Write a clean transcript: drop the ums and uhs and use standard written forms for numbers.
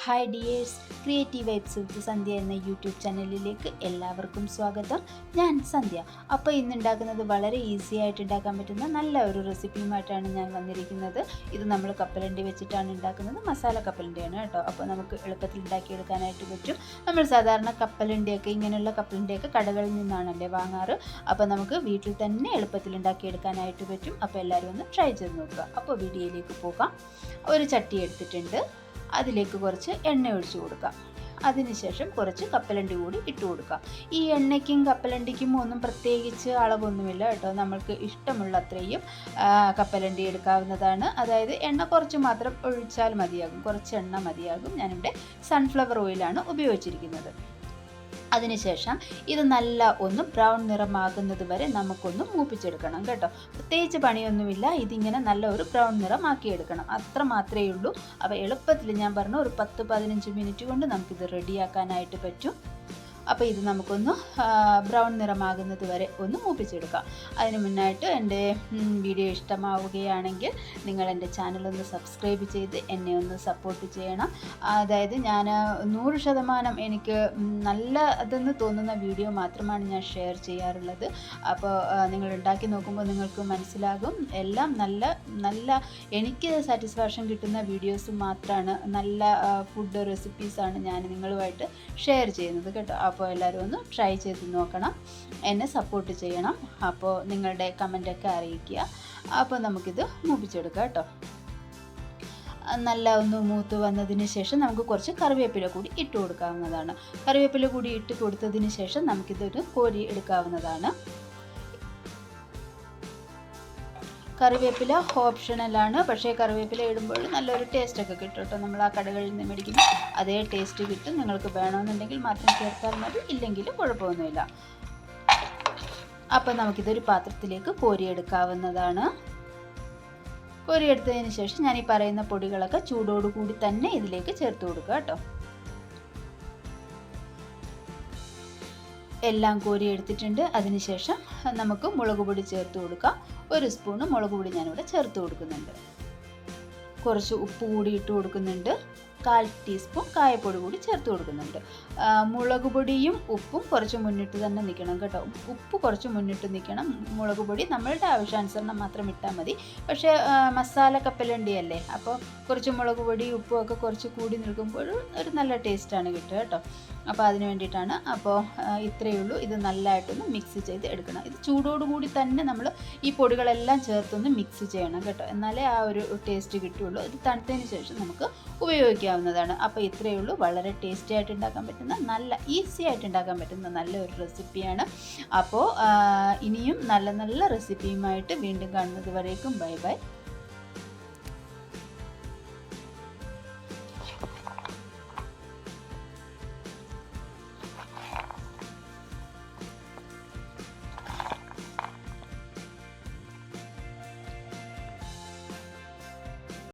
Hi dears, creative vibes with Sandhya എന്ന YouTube ചാനലിലേക്ക് എല്ലാവർക്കും സ്വാഗതം. ഞാൻ സന്ധ്യ. അപ്പോൾ ഇന്ന് ഉണ്ടാക്കുന്നത് വളരെ ഈസി ആയിട്ട് ഉണ്ടാക്കാൻ പറ്റുന്ന നല്ല ഒരു റെസിപ്പിയുമായിട്ടാണ് ഞാൻ വന്നിരിക്കുന്നത്. ഇത് നമ്മൾ കപ്പലണ്ടി വെച്ചിട്ടാണ് ഉണ്ടാക്കുന്നത്. മസാല കപ്പലണ്ടിയാണ് കേട്ടോ. അപ്പോൾ നമുക്ക് എളുപ്പത്തിൽ ഉണ്ടാക്കിയെടുക്കാനായിട്ട് പറ്റും. നമ്മൾ സാധാരണ കപ്പലണ്ടിയൊക്കെ ഇങ്ങനെയുള്ള കപ്പലണ്ടിയൊക്കെ കടകളിൽ നിന്നാണല്ലേ വാങ്ങാറ്. അപ്പോൾ നമുക്ക് വീട്ടിൽ തന്നെ എളുപ്പത്തിൽ ഉണ്ടാക്കിയെടുക്കാനായിട്ട് പറ്റും. അപ്പോൾ എല്ലാവരും ഒന്ന് ട്രൈ ചെയ്ത് നോക്കുക. അപ്പോൾ വീഡിയോയിലേക്ക് പോകാം. ഒരു ചട്ടി എടുത്തിട്ടുണ്ട്. അതിലേക്ക് കുറച്ച് എണ്ണ ഒഴിച്ചു കൊടുക്കാം. അതിനുശേഷം കുറച്ച് കപ്പലണ്ടി കൂടി ഇട്ട് കൊടുക്കാം. ഈ എണ്ണയ്ക്കും കപ്പലണ്ടിക്കും ഒന്നും പ്രത്യേകിച്ച് അളവൊന്നുമില്ല കേട്ടോ. നമ്മൾക്ക് ഇഷ്ടമുള്ള അത്രയും കപ്പലണ്ടി എടുക്കാവുന്നതാണ്. അതായത് എണ്ണ കുറച്ച് മാത്രം ഒഴിച്ചാൽ മതിയാകും. കുറച്ച് എണ്ണ മതിയാകും. ഞാനിവിടെ സൺഫ്ലവർ ഓയിലാണ് ഉപയോഗിച്ചിരിക്കുന്നത്. അതിനുശേഷം ഇത് നല്ല ഒന്ന് ബ്രൗൺ നിറമാകുന്നത് വരെ നമുക്കൊന്ന് മൂപ്പിച്ചെടുക്കണം കേട്ടോ. പ്രത്യേകിച്ച് പണിയൊന്നുമില്ല. ഇതിങ്ങനെ നല്ല ഒരു ബ്രൗൺ നിറമാക്കിയെടുക്കണം, അത്ര മാത്രമേ ഉള്ളൂ. അപ്പോൾ എളുപ്പത്തിൽ ഞാൻ പറഞ്ഞു ഒരു 10-15 മിനിറ്റ് കൊണ്ട് നമുക്കിത് റെഡിയാക്കാനായിട്ട് പറ്റും. അപ്പോൾ ഇത് നമുക്കൊന്ന് ബ്രൗൺ നിറമാകുന്നത് വരെ ഒന്ന് മൂപ്പിച്ചെടുക്കാം. അതിന് മുന്നായിട്ട് എൻ്റെ വീഡിയോ ഇഷ്ടമാവുകയാണെങ്കിൽ നിങ്ങൾ എൻ്റെ ചാനലൊന്ന് സബ്സ്ക്രൈബ് ചെയ്ത് എന്നെ ഒന്ന് സപ്പോർട്ട് ചെയ്യണം. അതായത് ഞാൻ 100% എനിക്ക് നല്ല അതെന്ന് തോന്നുന്ന വീഡിയോ മാത്രമാണ് ഞാൻ ഷെയർ ചെയ്യാറുള്ളത്. അപ്പോൾ നിങ്ങൾ ഉണ്ടാക്കി നോക്കുമ്പോൾ നിങ്ങൾക്ക് മനസ്സിലാകും എല്ലാം നല്ല എനിക്ക് സാറ്റിസ്ഫാക്ഷൻ കിട്ടുന്ന വീഡിയോസ് മാത്രമാണ്, നല്ല ഫുഡ് റെസിപ്പീസാണ് ഞാൻ നിങ്ങളുമായിട്ട് ഷെയർ ചെയ്യുന്നത് കേട്ടോ. അപ്പോൾ എല്ലാവരും ഒന്ന് ട്രൈ ചെയ്ത് നോക്കണം, എന്നെ സപ്പോർട്ട് ചെയ്യണം. അപ്പോൾ നിങ്ങളുടെ കമൻറ്റൊക്കെ അറിയിക്കുക. അപ്പോൾ നമുക്കിത് മൂപ്പിച്ചെടുക്കാം കേട്ടോ. നല്ല ഒന്ന് മൂത്ത് വന്നതിന് ശേഷം നമുക്ക് കുറച്ച് കറിവേപ്പില കൂടി ഇട്ട് കൊടുക്കാവുന്നതാണ്. കറിവേപ്പില കൂടി ഇട്ട് കൊടുത്തതിന് ശേഷം നമുക്കിതൊരു കോരി എടുക്കാവുന്നതാണ്. കറിവേപ്പില ഓപ്ഷണലാണ്, പക്ഷേ കറിവേപ്പില ഇടുമ്പോൾ നല്ലൊരു ടേസ്റ്റൊക്കെ കിട്ടും കേട്ടോ. നമ്മൾ ആ കടകളിൽ നിന്ന് മേടിക്കുന്ന അതേ ടേസ്റ്റ് കിട്ടും. നിങ്ങൾക്ക് വേണമെന്നുണ്ടെങ്കിൽ മാത്രം ചേർത്താൽ മതി, ഇല്ലെങ്കിൽ കുഴപ്പമൊന്നുമില്ല. അപ്പം നമുക്കിതൊരു പാത്രത്തിലേക്ക് കോരിയെടുക്കാവുന്നതാണ്. കോരിയെടുത്തതിന് ശേഷം ഞാൻ ഈ പറയുന്ന പൊടികളൊക്കെ ചൂടോടുകൂടി തന്നെ ഇതിലേക്ക് ചേർത്ത് കൊടുക്കുക കേട്ടോ. എല്ലാം കോരി എടുത്തിട്ടുണ്ട്. അതിനുശേഷം നമുക്ക് മുളക് പൊടി ചേർത്ത് കൊടുക്കാം. 1 സ്പൂണ് മുളക് പൊടി ഞാനിവിടെ ചേർത്ത് കൊടുക്കുന്നുണ്ട്. കുറച്ച് ഉപ്പ് കൂടി ഇട്ട് കൊടുക്കുന്നുണ്ട്. 1/4 ടീസ്പൂൺ കായപ്പൊടി കൂടി ചേർത്ത് കൊടുക്കുന്നുണ്ട്. മുളക് പൊടിയും ഉപ്പും കുറച്ച് മുന്നിട്ട് തന്നെ നിൽക്കണം കേട്ടോ. ഉപ്പ് കുറച്ച് മുന്നിട്ട് നിൽക്കണം. മുളക് പൊടി നമ്മളുടെ ആവശ്യാനുസരണം മാത്രം ഇട്ടാൽ മതി. പക്ഷേ മസാല കപ്പലണ്ടി അല്ലേ, അപ്പോൾ കുറച്ച് മുളക് പൊടി ഉപ്പും ഒക്കെ കുറച്ച് കൂടി നിൽക്കുമ്പോൾ ഒരു നല്ല ടേസ്റ്റാണ് കിട്ടുക കേട്ടോ. അപ്പോൾ അതിന് വേണ്ടിയിട്ടാണ്. അപ്പോൾ ഇത്രയേ ഉള്ളൂ. ഇത് നല്ലതായിട്ടൊന്ന് മിക്സ് ചെയ്ത് എടുക്കണം. ഇത് ചൂടോടുകൂടി തന്നെ നമ്മൾ ഈ പൊടികളെല്ലാം ചേർത്തൊന്ന് മിക്സ് ചെയ്യണം കേട്ടോ. എന്നാലേ ആ ഒരു ടേസ്റ്റ് കിട്ടുള്ളൂ. ഇത് തണുത്തതിന് ശേഷം നമുക്ക് ഉപയോഗിക്കാവുന്നതാണ്. അപ്പോൾ ഇത്രയേ ഉള്ളൂ. വളരെ ടേസ്റ്റി ആയിട്ട് ഉണ്ടാക്കാൻ പറ്റുന്ന, നല്ല ഈസി ആയിട്ട് ഉണ്ടാക്കാൻ പറ്റുന്ന നല്ലൊരു റെസിപ്പിയാണ്. അപ്പോൾ ഇനിയും നല്ല നല്ല റെസിപ്പിയുമായിട്ട് വീണ്ടും കാണുന്നത് വരേക്കും ബൈ ബൈ.